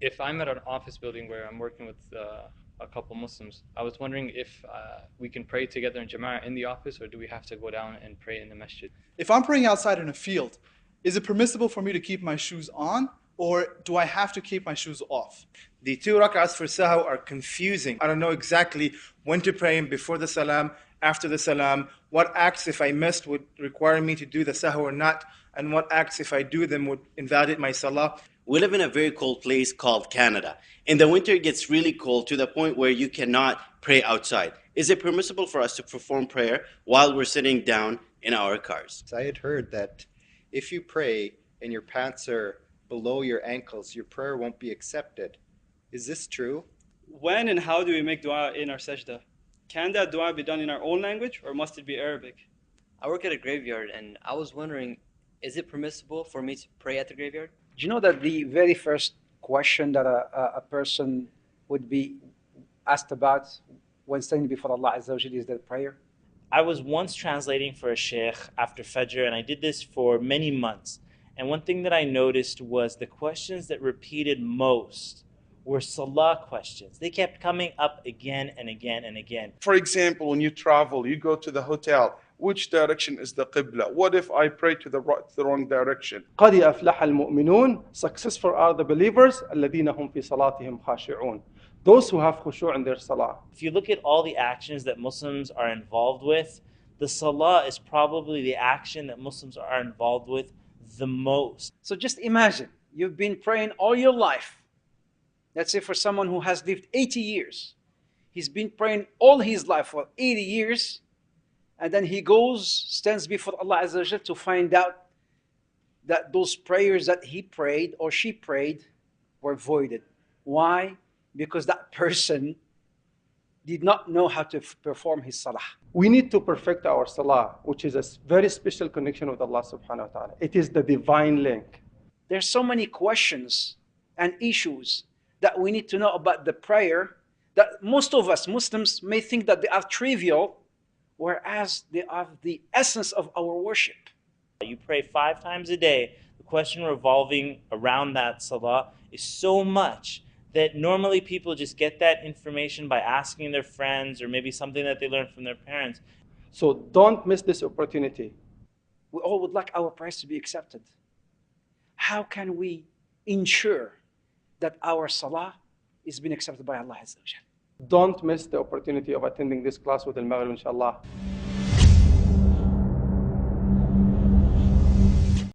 If I'm at an office building where I'm working with a couple Muslims, I was wondering if we can pray together in Jama'ah in the office, or do we have to go down and pray in the masjid? If I'm praying outside in a field, is it permissible for me to keep my shoes on, or do I have to keep my shoes off? The 2 rak'ahs for sahw are confusing. I don't know exactly when to pray before the salam, after the salam, what acts if I missed would require me to do the sahw or not, and what acts if I do them would invalidate my salah. We live in a very cold place called Canada. In the winter, it gets really cold to the point where you cannot pray outside. Is it permissible for us to perform prayer while we're sitting down in our cars? I had heard that if you pray and your pants are below your ankles, your prayer won't be accepted. Is this true? When and how do we make dua in our sajda? Can that dua be done in our own language, or must it be Arabic? I work at a graveyard, and I was wondering, is it permissible for me to pray at the graveyard? Do you know that the very first question that a person would be asked about when standing before Allah Azza wa Jalla is that prayer? I was once translating for a Shaykh after Fajr, and I did this for many months. And one thing that I noticed was the questions that repeated most were Salah questions. They kept coming up again and again and again. For example, when you travel, you go to the hotel, which direction is the Qibla? What if I pray to the wrong direction? قَدْ أَفْلَحَ الْمُؤْمِنُونَ. Successful are the believers الَّذِينَ هُمْ فِي صَلَاتِهِمْ خَاشِعُونَ. Those who have khushu' in their salah. If you look at all the actions that Muslims are involved with, the Salah is probably the action that Muslims are involved with the most. So just imagine, you've been praying all your life. Let's say for someone who has lived 80 years. He's been praying all his life for 80 years. And then he goes, stands before Allah Azza wa Jalla to find out that those prayers that he prayed or she prayed were voided. Why? Because that person did not know how to perform his salah. We need to perfect our salah, which is a very special connection with Allah subhanahu wa ta'ala. It is the divine link. There's so many questions and issues that we need to know about the prayer that most of us Muslims may think that they are trivial, whereas they are the essence of our worship. You pray 5 times a day. The question revolving around that salah is so much that normally people just get that information by asking their friends or maybe something that they learned from their parents. So don't miss this opportunity. We all would like our prayers to be accepted. How can we ensure that our salah is being accepted by Allah Azza wa Jalla? Don't miss the opportunity of attending this class with AlMaghrib, inshallah.